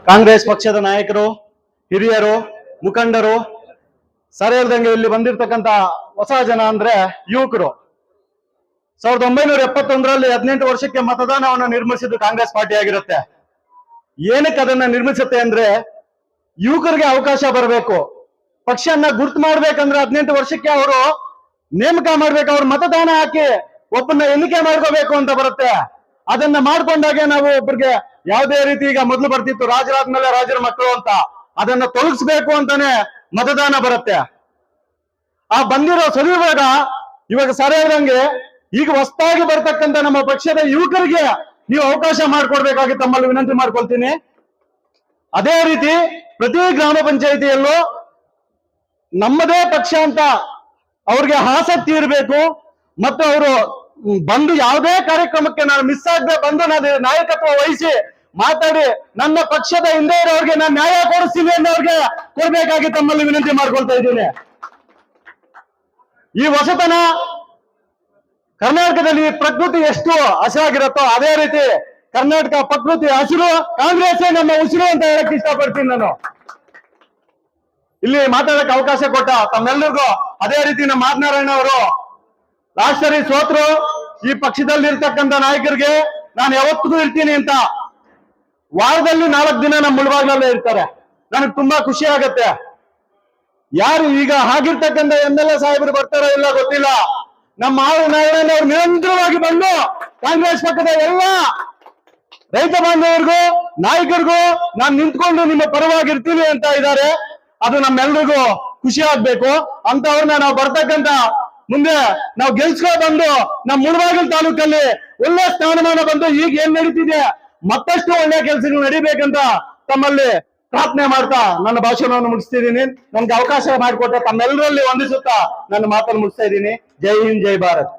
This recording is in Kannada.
ಕಾಂಗ್ರೆಸ್ ಪಕ್ಷದ ನಾಯಕರು, ಹಿರಿಯರು, ಮುಖಂಡರು, ಸರ್ ಹೇಳ್ದಂಗೆ ಇಲ್ಲಿ ಬಂದಿರತಕ್ಕಂತ ಹೊಸ ಜನ ಅಂದ್ರೆ ಯುವಕರು. 1971ರಲ್ಲಿ 18 ವರ್ಷಕ್ಕೆ ಮತದಾನವನ್ನು ನಿರ್ಮಿಸಿದ್ದು ಕಾಂಗ್ರೆಸ್ ಪಾರ್ಟಿ ಆಗಿರುತ್ತೆ. ಏನಕ್ಕೆ ಅದನ್ನ ನಿರ್ಮಿಸುತ್ತೆ ಅಂದ್ರೆ ಯುವಕರಿಗೆ ಅವಕಾಶ ಬರಬೇಕು. ಪಕ್ಷವನ್ನ ಗುರ್ತು ಮಾಡ್ಬೇಕಂದ್ರೆ 18 ವರ್ಷಕ್ಕೆ ಅವರು ನೇಮಕ ಮಾಡ್ಬೇಕು, ಅವ್ರು ಮತದಾನ ಹಾಕಿ ಒಬ್ಬನ್ನ ಎನ್ನಿಕೆ ಮಾಡ್ಕೋಬೇಕು ಅಂತ ಬರುತ್ತೆ. ಅದನ್ನ ಮಾಡ್ಕೊಂಡಾಗೆ ನಾವು ಒಬ್ಬರಿಗೆ ಯಾವುದೇ ರೀತಿ, ಈಗ ಮೊದಲು ಬರ್ತಿತ್ತು ರಾಜರಾದ್ಮೇಲೆ ರಾಜರ ಮಕ್ಕಳು ಅಂತ, ಅದನ್ನ ತೊಲಗಿಸ್ಬೇಕು ಅಂತಾನೆ ಮತದಾನ ಬರುತ್ತೆ. ಆ ಬಂದಿರೋ ಸದುಪಯೋಗ ಇವಾಗ ಸರ್ ಹೇಳ್ದಂಗೆ ಈಗ ಹೊಸದಾಗಿ ಬರ್ತಕ್ಕಂತ ನಮ್ಮ ಪಕ್ಷದ ಯುವಕರಿಗೆ ನೀವು ಅವಕಾಶ ಮಾಡ್ಕೊಡ್ಬೇಕಾಗಿ ತಮ್ಮಲ್ಲಿ ವಿನಂತಿ ಮಾಡ್ಕೊಳ್ತೀನಿ. ಅದೇ ರೀತಿ ಪ್ರತಿ ಗ್ರಾಮ ಪಂಚಾಯಿತಿಯಲ್ಲೂ ನಮ್ಮದೇ ಪಕ್ಷ ಅಂತ ಅವ್ರಿಗೆ ಆಸಕ್ತಿ ಇರಬೇಕು. ಮತ್ತು ಅವರು ಬಂದು ಯಾವುದೇ ಕಾರ್ಯಕ್ರಮಕ್ಕೆ ನಾನು ಮಿಸ್ ಆಗದೆ ಬಂದು ನಾನು ನಾಯಕತ್ವ ವಹಿಸಿ ಮಾತಾಡಿ ನನ್ನ ಪಕ್ಷದ ಹಿಂದೆ ಇರೋರಿಗೆ ನಾನು ನ್ಯಾಯ ಕೊಡಿಸ್ತೀನಿ ಅನ್ನೋರ್ಗೆ ಕೊಡ್ಬೇಕಾಗಿ ತಮ್ಮಲ್ಲಿ ವಿನಂತಿ ಮಾಡ್ಕೊಳ್ತಾ ಇದ್ದೀನಿ. ಈ ಹೊಸತನ ಕರ್ನಾಟಕದಲ್ಲಿ ಪ್ರಕೃತಿ ಎಷ್ಟು ಹಸಿರಾಗಿರುತ್ತೋ ಅದೇ ರೀತಿ ಕರ್ನಾಟಕ ಪ್ರಕೃತಿ ಹಸಿರು, ಕಾಂಗ್ರೆಸ್ ನಮ್ಮ ಉಸಿರು ಅಂತ ಹೇಳಕ್ ಇಷ್ಟಪಡ್ತೀನಿ. ನಾನು ಇಲ್ಲಿ ಮಾತಾಡಕ್ಕೆ ಅವಕಾಶ ಕೊಟ್ಟ ತಮ್ಮೆಲ್ಲರಿಗೂ, ಅದೇ ರೀತಿ ನಮ್ಮ ಮಾತನಾರಾಯಣ ಅವರು ಲಾಸ್ಟ್ ಸರಿ ಸೋತ್ರು, ಈ ಪಕ್ಷದಲ್ಲಿ ಇರ್ತಕ್ಕಂಥ ನಾಯಕರಿಗೆ ನಾನು ಯಾವತ್ತಿಗೂ ಇರ್ತೀನಿ ಅಂತ ವಾರದಲ್ಲಿ 4 ದಿನ ನಮ್ಮ ಮುಳುಬಾಗ್ನಲ್ಲೇ ಇರ್ತಾರೆ. ನನಗೆ ತುಂಬಾ ಖುಷಿ ಆಗತ್ತೆ. ಯಾರು ಈಗ ಆಗಿರ್ತಕ್ಕಂಥ MLA ಸಾಹೇಬರು ಬರ್ತಾರೋ ಇಲ್ಲ ಗೊತ್ತಿಲ್ಲ, ನಮ್ಮ ನಾರಾಯಣ ಅವರು ನಿರಂತರವಾಗಿ ಬಂದು ಕಾಂಗ್ರೆಸ್ ಪಕ್ಷದ ಎಲ್ಲ ರೈತ ಬಾಂಧವರಿಗೂ ನಾಯಕರಿಗೂ ನಾನು ನಿಂತ್ಕೊಂಡು ನಿಮ್ಮ ಪರವಾಗಿರ್ತೀನಿ ಅಂತ ಇದ್ದಾರೆ. ಅದು ನಮ್ಮೆಲ್ರಿಗೂ ಖುಷಿ ಆಗ್ಬೇಕು. ಅಂತವ್ರನ್ನ ನಾವು ಬರ್ತಕ್ಕಂತ ಮುಂದೆ ನಾವು ಗೆಲ್ಸ್ಕೊ ಬಂದು ನಮ್ಮ ಮುಳಬಾಗಿಲು ತಾಲೂಕಲ್ಲಿ ಒಳ್ಳೆ ಸ್ಥಾನಮಾನ ಬಂದು ಈಗ ಏನ್ ನಡೀತಿದೆ ಮತ್ತಷ್ಟು ಒಳ್ಳೆ ಕೆಲಸಗಳು ನಡಿಬೇಕಂತ ತಮ್ಮಲ್ಲಿ ಪ್ರಾರ್ಥನೆ ಮಾಡ್ತಾ ನನ್ನ ಭಾಷಣವನ್ನು ಮುಗಿಸ್ತಿದ್ದೀನಿ. ನನ್ಗೆ ಅವಕಾಶ ಮಾಡಿಕೊಟ್ಟ ತಮ್ಮೆಲ್ಲರಲ್ಲಿ ವಂದಿಸುತ್ತಾ ನನ್ನ ಮಾತನ್ನು ಮುಗಿಸ್ತಾ ಇದ್ದೀನಿ. ಜೈ ಹಿಂದ್, ಜೈ ಭಾರತ್.